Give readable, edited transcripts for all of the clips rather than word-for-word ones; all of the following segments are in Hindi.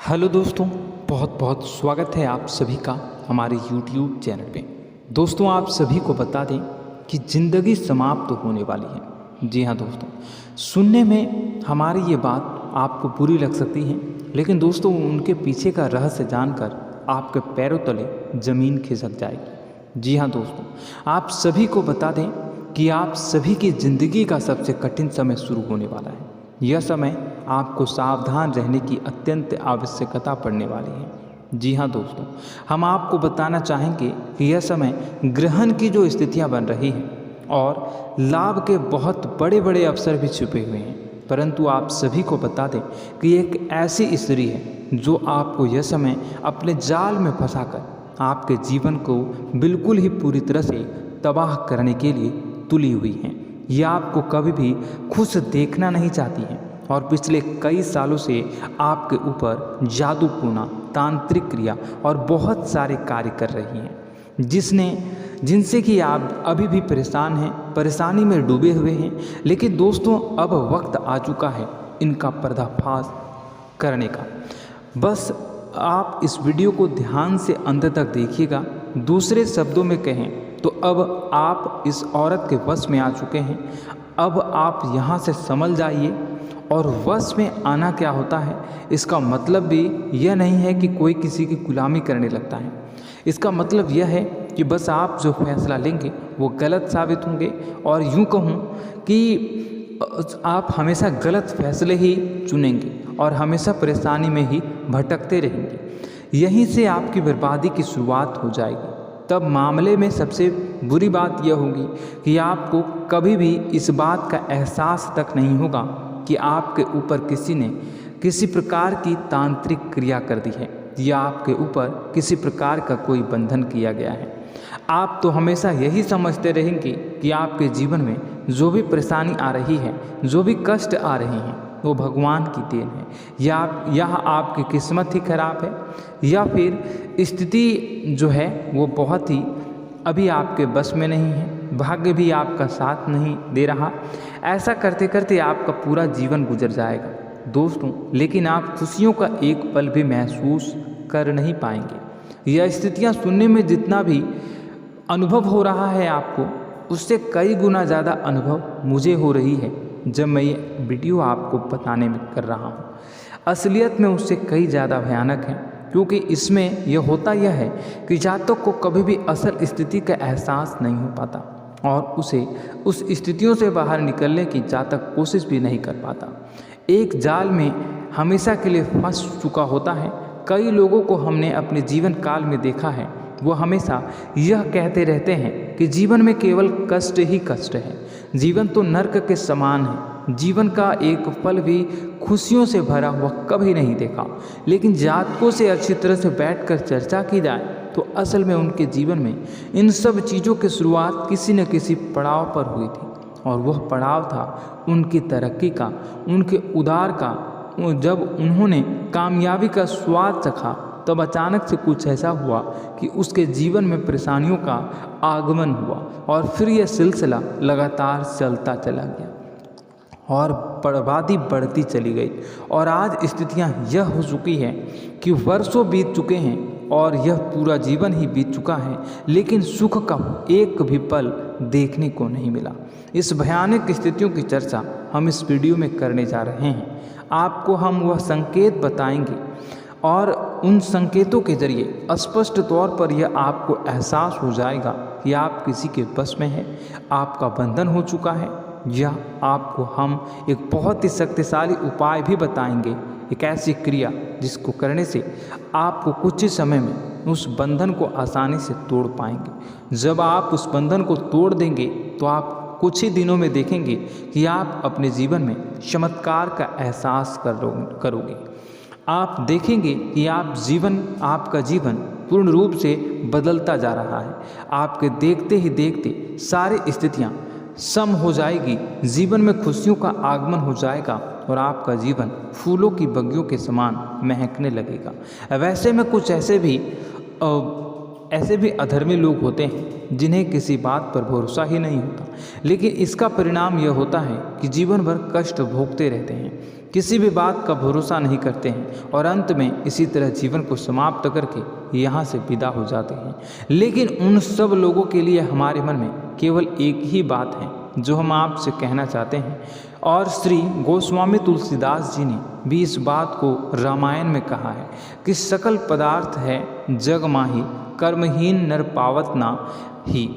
हेलो दोस्तों, बहुत बहुत स्वागत है आप सभी का हमारे YouTube चैनल पे। दोस्तों, आप सभी को बता दें कि ज़िंदगी समाप्त तो होने वाली है। जी हाँ दोस्तों, सुनने में हमारी ये बात आपको बुरी लग सकती है, लेकिन दोस्तों उनके पीछे का रहस्य जानकर आपके पैरों तले ज़मीन खिसक जाएगी। जी हाँ दोस्तों, आप सभी को बता दें कि आप सभी की ज़िंदगी का सबसे कठिन समय शुरू होने वाला है। यह समय आपको सावधान रहने की अत्यंत आवश्यकता पड़ने वाली है। जी हाँ दोस्तों, हम आपको बताना चाहेंगे कि यह समय ग्रहण की जो स्थितियाँ बन रही हैं और लाभ के बहुत बड़े बड़े अवसर भी छुपे हुए हैं, परंतु आप सभी को बता दें कि एक ऐसी स्त्री है जो आपको यह समय अपने जाल में फंसाकर आपके जीवन को बिल्कुल ही पूरी तरह से तबाह करने के लिए तुली हुई है। यह आपको कभी भी खुश देखना नहीं चाहती हैं और पिछले कई सालों से आपके ऊपर जादू टोना, तांत्रिक क्रिया और बहुत सारे कार्य कर रही हैं, जिनसे कि आप अभी भी परेशान हैं, परेशानी में डूबे हुए हैं। लेकिन दोस्तों, अब वक्त आ चुका है इनका पर्दाफाश करने का। बस आप इस वीडियो को ध्यान से अंत तक देखिएगा। दूसरे शब्दों में कहें तो अब आप इस औरत के वश में आ चुके हैं। अब आप यहाँ से संभल जाइए। और वश में आना क्या होता है, इसका मतलब भी यह नहीं है कि कोई किसी की गुलामी करने लगता है। इसका मतलब यह है कि बस आप जो फैसला लेंगे वो गलत साबित होंगे, और यूँ कहूँ कि आप हमेशा गलत फैसले ही चुनेंगे और हमेशा परेशानी में ही भटकते रहेंगे। यहीं से आपकी बर्बादी की शुरुआत हो जाएगी। तब मामले में सबसे बुरी बात यह होगी कि आपको कभी भी इस बात का एहसास तक नहीं होगा कि आपके ऊपर किसी ने किसी प्रकार की तांत्रिक क्रिया कर दी है या आपके ऊपर किसी प्रकार का कोई बंधन किया गया है। आप तो हमेशा यही समझते रहेंगे कि आपके जीवन में जो भी परेशानी आ रही है, जो भी कष्ट आ रहे हैं, वो भगवान की देन है, या आपकी किस्मत ही खराब है, या फिर स्थिति जो है वो बहुत ही अभी आपके बस में नहीं है, भाग्य भी आपका साथ नहीं दे रहा। ऐसा करते करते आपका पूरा जीवन गुजर जाएगा दोस्तों, लेकिन आप खुशियों का एक पल भी महसूस कर नहीं पाएंगे। यह स्थितियाँ सुनने में जितना भी अनुभव हो रहा है आपको, उससे कई गुना ज़्यादा अनुभव मुझे हो रही है जब मैं ये वीडियो आपको बताने में कर रहा हूँ। असलियत में उससे कई ज़्यादा भयानक है, क्योंकि इसमें यह होता यह है कि जातक को कभी भी असल स्थिति का एहसास नहीं हो पाता और उसे उस स्थितियों से बाहर निकलने की जातक कोशिश भी नहीं कर पाता। एक जाल में हमेशा के लिए फंस चुका होता है। कई लोगों को हमने अपने जीवन काल में देखा है, वो हमेशा यह कहते रहते हैं कि जीवन में केवल कष्ट ही कष्ट है, जीवन तो नर्क के समान है, जीवन का एक पल भी खुशियों से भरा हुआ कभी नहीं देखा। लेकिन जातकों से अच्छी तरह से बैठकर चर्चा की जाए तो असल में उनके जीवन में इन सब चीज़ों की शुरुआत किसी न किसी पड़ाव पर हुई थी, और वह पड़ाव था उनकी तरक्की का, उनके उदार का। जब उन्होंने कामयाबी का स्वाद चखा, तब अचानक से कुछ ऐसा हुआ कि उसके जीवन में परेशानियों का आगमन हुआ, और फिर यह सिलसिला लगातार चलता चला गया और बर्बादी बढ़ती चली गई। और आज स्थितियां यह हो चुकी है कि वर्षों बीत चुके हैं और यह पूरा जीवन ही बीत चुका है, लेकिन सुख का एक भी पल देखने को नहीं मिला। इस भयानक स्थितियों की चर्चा हम इस वीडियो में करने जा रहे हैं। आपको हम वह संकेत बताएंगे और उन संकेतों के जरिए स्पष्ट तौर पर यह आपको एहसास हो जाएगा कि आप किसी के बस में हैं, आपका बंधन हो चुका है, या आपको हम एक बहुत ही शक्तिशाली उपाय भी बताएंगे, एक ऐसी क्रिया जिसको करने से आपको कुछ ही समय में उस बंधन को आसानी से तोड़ पाएंगे। जब आप उस बंधन को तोड़ देंगे तो आप कुछ ही दिनों में देखेंगे कि आप अपने जीवन में चमत्कार का एहसास करोगे। आप देखेंगे कि आपका जीवन पूर्ण रूप से बदलता जा रहा है। आपके देखते ही देखते सारी स्थितियाँ सम हो जाएगी, जीवन में खुशियों का आगमन हो जाएगा और आपका जीवन फूलों की बगियों के समान महकने लगेगा। वैसे में कुछ ऐसे भी अधर्मी लोग होते हैं जिन्हें किसी बात पर भरोसा ही नहीं होता, लेकिन इसका परिणाम यह होता है कि जीवन भर कष्ट भोगते रहते हैं। किसी भी बात का भरोसा नहीं करते हैं और अंत में इसी तरह जीवन को समाप्त करके यहाँ से विदा हो जाते हैं। लेकिन उन सब लोगों के लिए हमारे मन में केवल एक ही बात है जो हम आपसे कहना चाहते हैं, और श्री गोस्वामी तुलसीदास जी ने भी इस बात को रामायण में कहा है कि सकल पदार्थ है जग माही, कर्महीन नर पावत ना ही।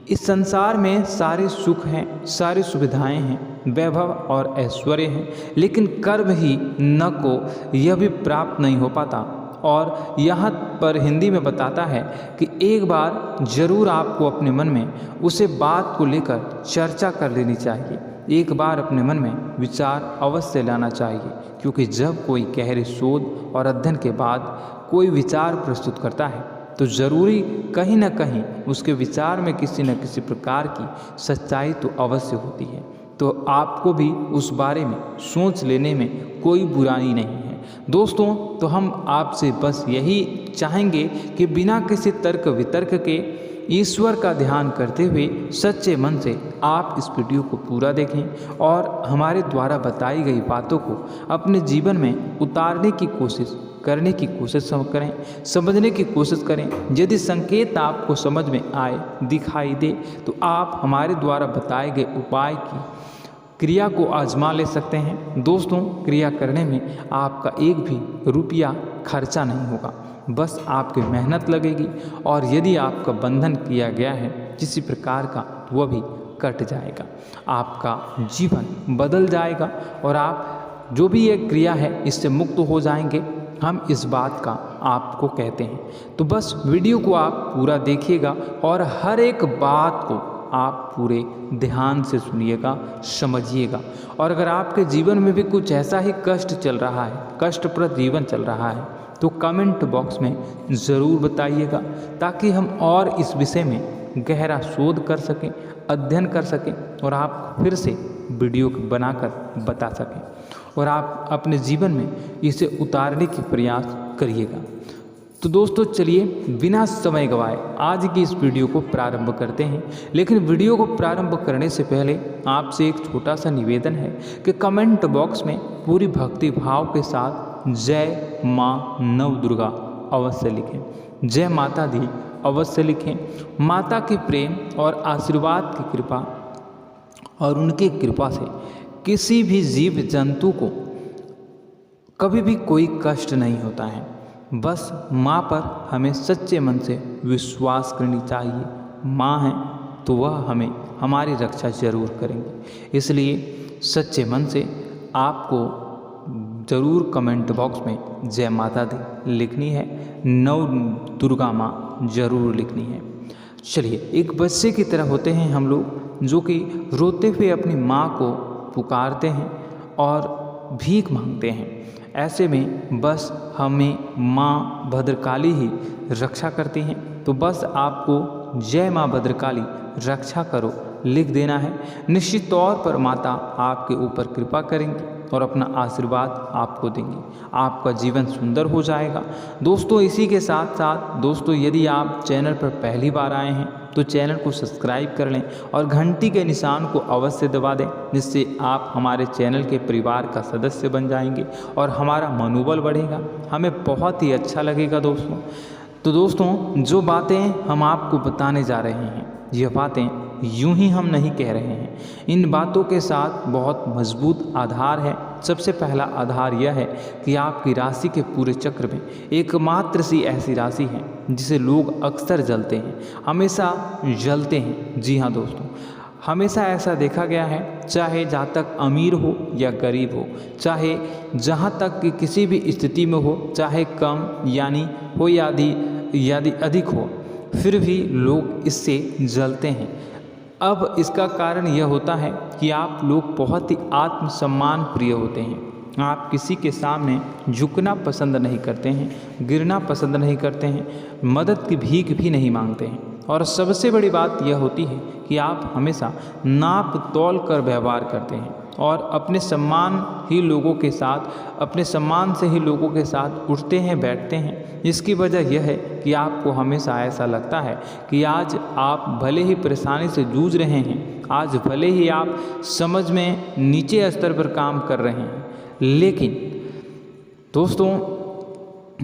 इस संसार में सारे सुख हैं, सारी सुविधाएं हैं, वैभव और ऐश्वर्य हैं, लेकिन कर्म ही न को यह भी प्राप्त नहीं हो पाता। और यहाँ पर हिंदी में बताता है कि एक बार जरूर आपको अपने मन में उसे बात को लेकर चर्चा कर लेनी चाहिए, एक बार अपने मन में विचार अवश्य लाना चाहिए, क्योंकि जब कोई गहरे शोध और अध्ययन के बाद कोई विचार प्रस्तुत करता है तो ज़रूरी कहीं ना कहीं उसके विचार में किसी न किसी प्रकार की सच्चाई तो अवश्य होती है। तो आपको भी उस बारे में सोच लेने में कोई बुराई नहीं है। दोस्तों, तो हम आपसे बस यही चाहेंगे कि बिना किसी तर्क वितर्क के ईश्वर का ध्यान करते हुए सच्चे मन से आप इस वीडियो को पूरा देखें और हमारे द्वारा बताई गई बातों को अपने जीवन में उतारने की कोशिश करने की कोशिश करें, समझने की कोशिश करें। यदि संकेत आपको समझ में आए, दिखाई दे, तो आप हमारे द्वारा बताए गए उपाय की क्रिया को आजमा ले सकते हैं। दोस्तों, क्रिया करने में आपका एक भी रुपया खर्चा नहीं होगा, बस आपकी मेहनत लगेगी, और यदि आपका बंधन किया गया है किसी प्रकार का, वह भी कट जाएगा, आपका जीवन बदल जाएगा और आप जो भी ये क्रिया है इससे मुक्त हो जाएंगे। हम इस बात का आपको कहते हैं। तो बस वीडियो को आप पूरा देखिएगा और हर एक बात को आप पूरे ध्यान से सुनिएगा, समझिएगा। और अगर आपके जीवन में भी कुछ ऐसा ही कष्ट चल रहा है, कष्टप्रद जीवन चल रहा है, तो कमेंट बॉक्स में ज़रूर बताइएगा, ताकि हम और इस विषय में गहरा शोध कर सकें, अध्ययन कर सकें और आप फिर से वीडियो बनाकर बता सकें और आप अपने जीवन में इसे उतारने की प्रयास करिएगा। तो दोस्तों, चलिए बिना समय गवाए आज की इस वीडियो को प्रारंभ करते हैं। लेकिन वीडियो को प्रारंभ करने से पहले आपसे एक छोटा सा निवेदन है कि कमेंट बॉक्स में पूरी भक्ति भाव के साथ जय माँ नव दुर्गा अवश्य लिखें, जय माता दी अवश्य लिखें। माता के प्रेम और आशीर्वाद की कृपा और उनकी कृपा से किसी भी जीव जंतु को कभी भी कोई कष्ट नहीं होता है। बस माँ पर हमें सच्चे मन से विश्वास करनी चाहिए। माँ है तो वह हमें हमारी रक्षा जरूर करेंगे। इसलिए सच्चे मन से आपको ज़रूर कमेंट बॉक्स में जय माता दी लिखनी है, नव दुर्गा माँ जरूर लिखनी है। चलिए, एक बच्चे की तरह होते हैं हम लोग, जो कि रोते हुए अपनी माँ को पुकारते हैं और भीख मांगते हैं। ऐसे में बस हमें माँ भद्रकाली ही रक्षा करती हैं। तो बस आपको जय माँ भद्रकाली रक्षा करो लिख देना है। निश्चित तौर पर माता आपके ऊपर कृपा करेंगी और अपना आशीर्वाद आपको देंगी, आपका जीवन सुंदर हो जाएगा। दोस्तों, इसी के साथ साथ दोस्तों, यदि आप चैनल पर पहली बार आए हैं तो चैनल को सब्सक्राइब कर लें और घंटी के निशान को अवश्य दबा दें, जिससे आप हमारे चैनल के परिवार का सदस्य बन जाएंगे और हमारा मनोबल बढ़ेगा, हमें बहुत ही अच्छा लगेगा दोस्तों। तो दोस्तों, जो बातें हम आपको बताने जा रहे हैं, यह बातें यूं ही हम नहीं कह रहे हैं। इन बातों के साथ बहुत मजबूत आधार है। सबसे पहला आधार यह है कि आपकी राशि के पूरे चक्र में एकमात्र सी ऐसी राशि है जिसे लोग अक्सर जलते हैं, हमेशा जलते हैं। जी हाँ दोस्तों, हमेशा ऐसा देखा गया है, चाहे जहाँ तक अमीर हो या गरीब हो, चाहे जहाँ तक कि किसी भी स्थिति में हो, चाहे कम यानी हो या अधिक हो, फिर भी लोग इससे जलते हैं। अब इसका कारण यह होता है कि आप लोग बहुत ही आत्मसम्मान प्रिय होते हैं। आप किसी के सामने झुकना पसंद नहीं करते हैं, गिरना पसंद नहीं करते हैं, मदद की भीख भी नहीं मांगते हैं। और सबसे बड़ी बात यह होती है कि आप हमेशा नाप तौल कर व्यवहार करते हैं और अपने सम्मान से ही लोगों के साथ उठते हैं, बैठते हैं। इसकी वजह यह है कि आपको हमेशा ऐसा लगता है कि आज आप भले ही परेशानी से जूझ रहे हैं, आज भले ही आप समझ में नीचे स्तर पर काम कर रहे हैं, लेकिन दोस्तों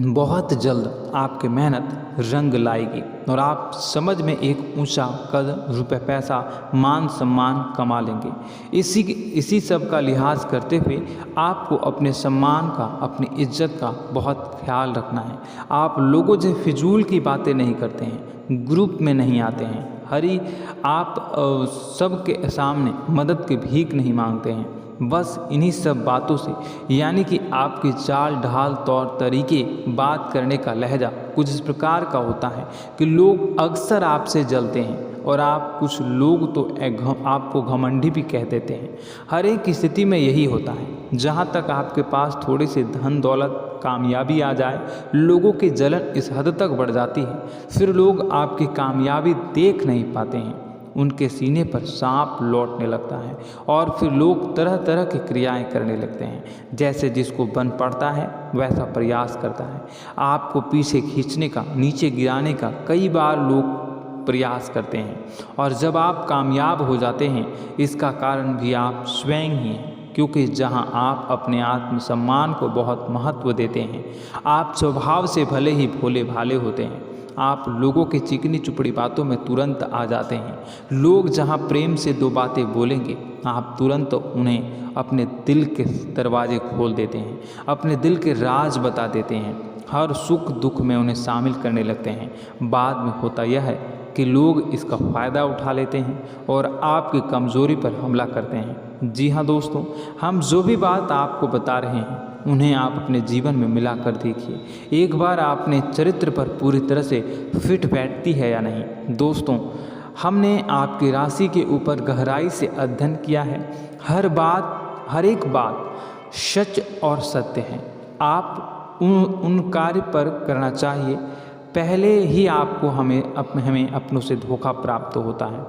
बहुत जल्द आपकी मेहनत रंग लाएगी और आप समझ में एक ऊंचा कद, रुपए, पैसा, मान सम्मान कमा लेंगे। इसी सब का लिहाज करते हुए आपको अपने सम्मान का, अपनी इज्जत का बहुत ख्याल रखना है। आप लोगों से फिजूल की बातें नहीं करते हैं, ग्रुप में नहीं आते हैं, आप सबके सामने मदद की भीख नहीं मांगते हैं। बस इन्हीं सब बातों से, यानी कि आपकी चाल ढाल, तौर तरीके, बात करने का लहजा कुछ इस प्रकार का होता है कि लोग अक्सर आपसे जलते हैं और कुछ लोग तो आपको घमंडी भी कह देते हैं। हर एक स्थिति में यही होता है। जहाँ तक आपके पास थोड़ी सी धन दौलत, कामयाबी आ जाए, लोगों की जलन इस हद तक बढ़ जाती है, फिर लोग आपकी कामयाबी देख नहीं पाते हैं। उनके सीने पर सांप लौटने लगता है और फिर लोग तरह तरह की क्रियाएं करने लगते हैं। जैसे जिसको बन पड़ता है वैसा प्रयास करता है। आपको पीछे खींचने का, नीचे गिराने का कई बार लोग प्रयास करते हैं और जब आप कामयाब हो जाते हैं, इसका कारण भी आप स्वयं ही हैं। क्योंकि जहां आप अपने आत्मसम्मान को बहुत महत्व देते हैं, आप स्वभाव से भले ही भोले भाले होते हैं, आप लोगों की चिकनी चुपड़ी बातों में तुरंत आ जाते हैं। लोग जहां प्रेम से दो बातें बोलेंगे, आप तुरंत उन्हें अपने दिल के दरवाजे खोल देते हैं, अपने दिल के राज बता देते हैं, हर सुख दुख में उन्हें शामिल करने लगते हैं। बाद में होता यह है कि लोग इसका फ़ायदा उठा लेते हैं और आपकी कमज़ोरी पर हमला करते हैं। जी हाँ दोस्तों, हम जो भी बात आपको बता रहे हैं उन्हें आप अपने जीवन में मिला कर देखिए। एक बार आपने चरित्र पर पूरी तरह से फिट बैठती है या नहीं। दोस्तों, हमने आपकी राशि के ऊपर गहराई से अध्ययन किया है। हर एक बात सच और सत्य है। आप उन कार्य पर करना चाहिए, पहले ही आपको हमें अपनों से धोखा प्राप्त होता है।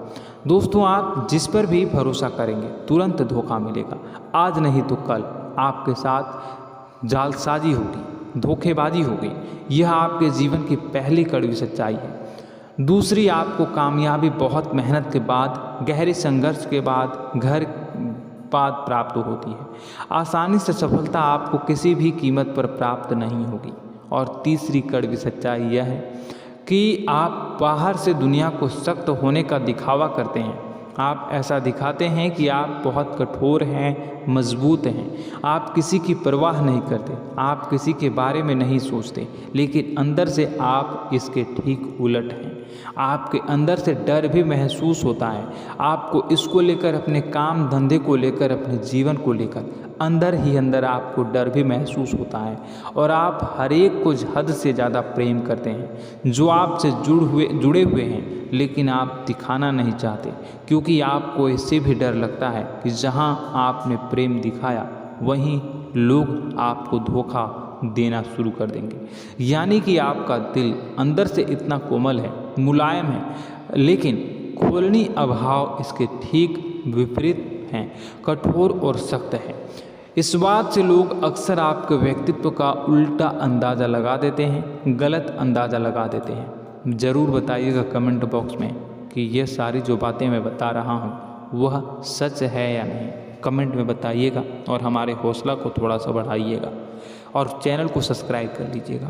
दोस्तों, आप जिस पर भी भरोसा करेंगे तुरंत धोखा मिलेगा। आज नहीं तो कल आपके साथ जालसाजी होगी, धोखेबाजी होगी। यह आपके जीवन की पहली कड़वी सच्चाई है। दूसरी, आपको कामयाबी बहुत मेहनत के बाद, गहरे संघर्ष के बाद प्राप्त होती है। आसानी से सफलता आपको किसी भी कीमत पर प्राप्त नहीं होगी। और तीसरी कड़वी सच्चाई यह है कि आप बाहर से दुनिया को सख्त होने का दिखावा करते हैं। आप ऐसा दिखाते हैं कि आप बहुत कठोर हैं, मजबूत हैं। आप किसी की परवाह नहीं करते, आप किसी के बारे में नहीं सोचते, लेकिन अंदर से आप इसके ठीक उलट हैं। आपके अंदर से डर भी महसूस होता है। आपको इसको लेकर, अपने काम धंधे को लेकर, अपने जीवन को लेकर अंदर ही अंदर आपको डर भी महसूस होता है और आप हर एक को हद से ज़्यादा प्रेम करते हैं, जो आपसे जुड़े हुए हैं, लेकिन आप दिखाना नहीं चाहते, क्योंकि आपको इससे भी डर लगता है कि जहां आपने प्रेम दिखाया वहीं लोग आपको धोखा देना शुरू कर देंगे। यानी कि आपका दिल अंदर से इतना कोमल है, मुलायम है, लेकिन खोलनी अभाव इसके ठीक विपरीत हैं, कठोर और सख्त है। इस बात से लोग अक्सर आपके व्यक्तित्व का उल्टा अंदाज़ा लगा देते हैं, गलत अंदाज़ा लगा देते हैं। ज़रूर बताइएगा कमेंट बॉक्स में कि ये सारी जो बातें मैं बता रहा हूँ वह सच है या नहीं। कमेंट में बताइएगा और हमारे हौसला को थोड़ा सा बढ़ाइएगा और चैनल को सब्सक्राइब कर लीजिएगा।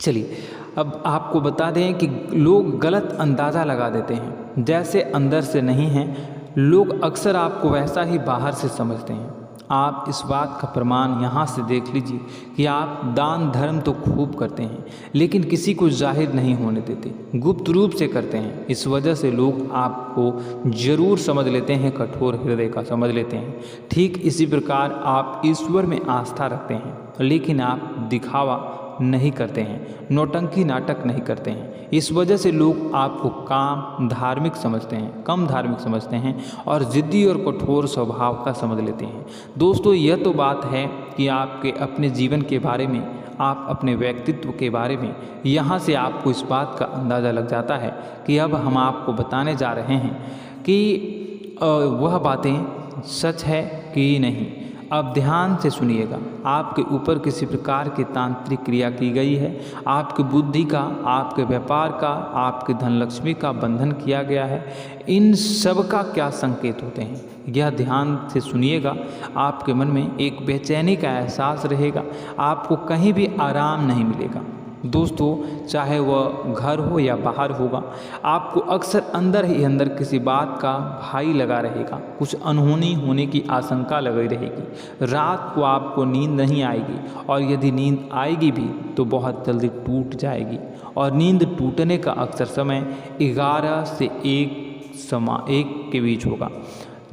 चलिए, अब आपको बता दें कि लोग गलत अंदाज़ा लगा देते हैं। जैसे अंदर से नहीं हैं, लोग अक्सर आपको वैसा ही बाहर से समझते हैं। आप इस बात का प्रमाण यहाँ से देख लीजिए कि आप दान धर्म तो खूब करते हैं, लेकिन किसी को जाहिर नहीं होने देते, गुप्त रूप से करते हैं। इस वजह से लोग आपको ज़रूर समझ लेते हैं, कठोर हृदय का समझ लेते हैं। ठीक इसी प्रकार आप ईश्वर में आस्था रखते हैं, लेकिन आप दिखावा नहीं करते हैं, नौटंकी नाटक नहीं करते हैं। इस वजह से लोग आपको कम धार्मिक समझते हैं और ज़िद्दी और कठोर स्वभाव का समझ लेते हैं। दोस्तों, यह तो बात है कि आपके अपने जीवन के बारे में, आप अपने व्यक्तित्व के बारे में, यहाँ से आपको इस बात का अंदाज़ा लग जाता है कि अब हम आपको बताने जा रहे हैं कि वह बातें सच है कि नहीं। अब ध्यान से सुनिएगा। आपके ऊपर किसी प्रकार की तांत्रिक क्रिया की गई है, आपकी बुद्धि का, आपके व्यापार का, आपके धनलक्ष्मी का बंधन किया गया है। इन सब का क्या संकेत होते हैं, यह ध्यान से सुनिएगा। आपके मन में एक बेचैनी का एहसास रहेगा, आपको कहीं भी आराम नहीं मिलेगा। दोस्तों, चाहे वह घर हो या बाहर होगा, आपको अक्सर अंदर ही अंदर किसी बात का भय लगा रहेगा, कुछ अनहोनी होने की आशंका लगी रहेगी। रात को आपको नींद नहीं आएगी, और यदि नींद आएगी भी तो बहुत जल्दी टूट जाएगी, और नींद टूटने का अक्सर समय 11 से 1 के बीच होगा।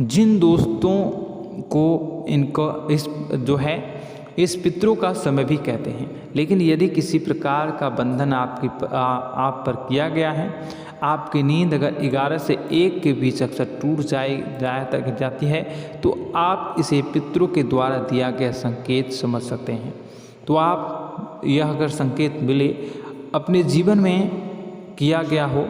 जिन दोस्तों को इनको इस पितरों का समय भी कहते हैं। लेकिन यदि किसी प्रकार का बंधन आप पर किया गया है, आपकी नींद अगर 11 से 1 के बीच अक्सर टूट जाती है, तो आप इसे पितरों के द्वारा दिया गया संकेत समझ सकते हैं। तो आप यह अगर संकेत मिले अपने जीवन में किया गया हो,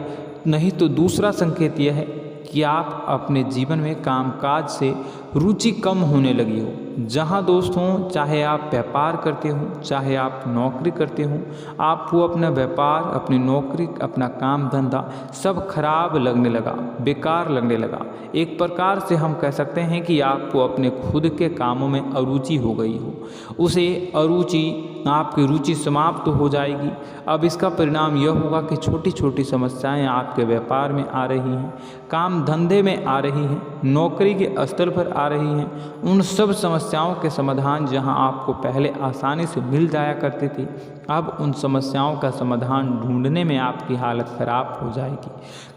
नहीं तो दूसरा संकेत यह है कि आप अपने जीवन में कामकाज से रुचि कम होने लगी हो। जहाँ दोस्तों, चाहे आप व्यापार करते हो, चाहे आप नौकरी करते हो, आपको अपना व्यापार, अपनी नौकरी, अपना काम धंधा सब खराब लगने लगा, बेकार लगने लगा। एक प्रकार से हम कह सकते हैं कि आपको अपने खुद के कामों में अरुचि हो गई हो। उसे अरुचि, आपकी रुचि समाप्त हो जाएगी। अब इसका परिणाम यह होगा कि छोटी छोटी समस्याएं आपके व्यापार में आ रही हैं, काम धंधे में आ रही हैं, नौकरी के स्तर पर आ रही हैं। उन सब समस्याओं के समाधान जहां आपको पहले आसानी से मिल जाया करते थे, अब उन समस्याओं का समाधान ढूंढने में आपकी हालत खराब हो जाएगी।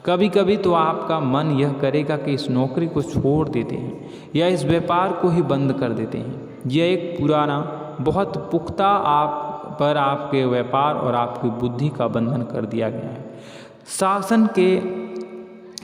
कभी कभी तो आपका मन यह करेगा कि इस नौकरी को छोड़ देते हैं या इस व्यापार को ही बंद कर देते हैं। यह एक पुराना, बहुत पुख्ता आपके व्यापार और आपकी बुद्धि का बंधन कर दिया गया है। शासन के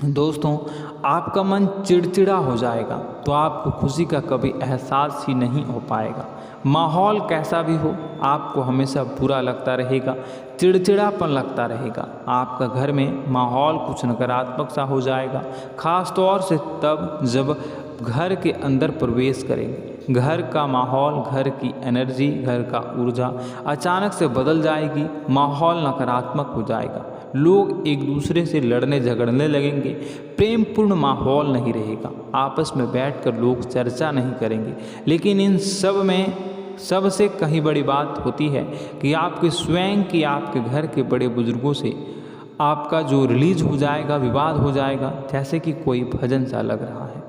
दोस्तों, आपका मन चिड़चिड़ा हो जाएगा, तो आपको खुशी का कभी एहसास ही नहीं हो पाएगा। माहौल कैसा भी हो, आपको हमेशा बुरा लगता रहेगा, चिड़चिड़ापन लगता रहेगा। आपका घर में माहौल कुछ नकारात्मक सा हो जाएगा, खास तौर से तब जब घर के अंदर प्रवेश करेंगे। घर का माहौल, घर की एनर्जी, घर का ऊर्जा अचानक से बदल जाएगी, माहौल नकारात्मक हो जाएगा। लोग एक दूसरे से लड़ने झगड़ने लगेंगे, प्रेमपूर्ण माहौल नहीं रहेगा, आपस में बैठकर लोग चर्चा नहीं करेंगे। लेकिन इन सब में सबसे कहीं बड़ी बात होती है कि आपके स्वयं की, आपके घर के बड़े बुजुर्गों से आपका जो रिलीज हो जाएगा, विवाद हो जाएगा, जैसे कि कोई भजन सा लग रहा है।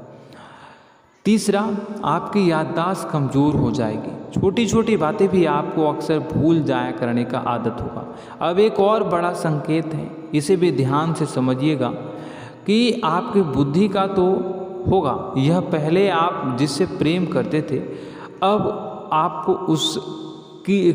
तीसरा, आपकी याददाश्त कमज़ोर हो जाएगी, छोटी छोटी बातें भी आपको अक्सर भूल जाया करने का आदत होगा। अब एक और बड़ा संकेत है, इसे भी ध्यान से समझिएगा कि आपकी बुद्धि का तो होगा, यह पहले आप जिससे प्रेम करते थे, अब आपको उसकी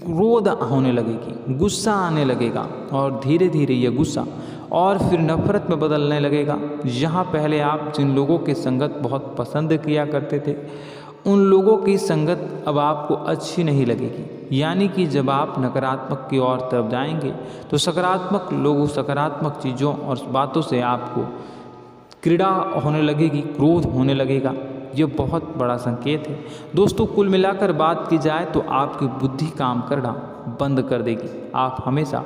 क्रोध होने लगेगी, गुस्सा आने लगेगा, और धीरे धीरे यह गुस्सा और फिर नफरत में बदलने लगेगा। यहाँ पहले आप जिन लोगों की संगत बहुत पसंद किया करते थे, उन लोगों की संगत अब आपको अच्छी नहीं लगेगी। यानी कि जब आप नकारात्मक की ओर तरफ जाएंगे, तो सकारात्मक लोगों, सकारात्मक चीज़ों और बातों से आपको क्रीड़ा होने लगेगी, क्रोध होने लगेगा। ये बहुत बड़ा संकेत है दोस्तों। कुल मिलाकर बात की जाए तो आपकी बुद्धि काम करना बंद कर देगी। आप हमेशा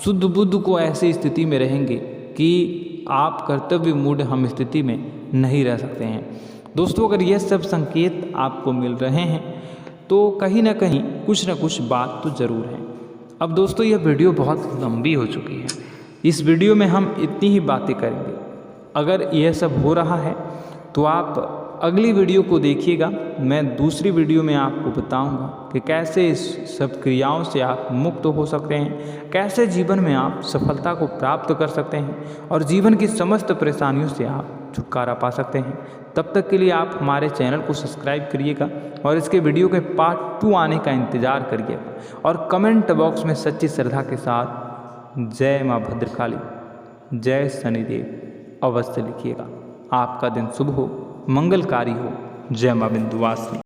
शुद्ध बुद्ध को ऐसी स्थिति में रहेंगे कि आप कर्तव्य मूढ़ हम स्थिति में नहीं रह सकते हैं। दोस्तों, अगर यह सब संकेत आपको मिल रहे हैं तो कहीं ना कहीं कुछ ना कुछ बात तो ज़रूर है। अब दोस्तों, यह वीडियो बहुत लंबी हो चुकी है, इस वीडियो में हम इतनी ही बातें करेंगे। अगर यह सब हो रहा है तो आप अगली वीडियो को देखिएगा। मैं दूसरी वीडियो में आपको बताऊंगा कि कैसे इस सब क्रियाओं से आप मुक्त हो सकते हैं, कैसे जीवन में आप सफलता को प्राप्त कर सकते हैं और जीवन की समस्त परेशानियों से आप छुटकारा पा सकते हैं। तब तक के लिए आप हमारे चैनल को सब्सक्राइब करिएगा और इसके वीडियो के पार्ट 2 आने का इंतज़ार करिएगा। और कमेंट बॉक्स में सच्ची श्रद्धा के साथ जय माँ भद्रकाली, जय शनिदेव अवश्य लिखिएगा। आपका दिन शुभ हो, मंगलकारी हो। जय माँ विंध्यवासिनी।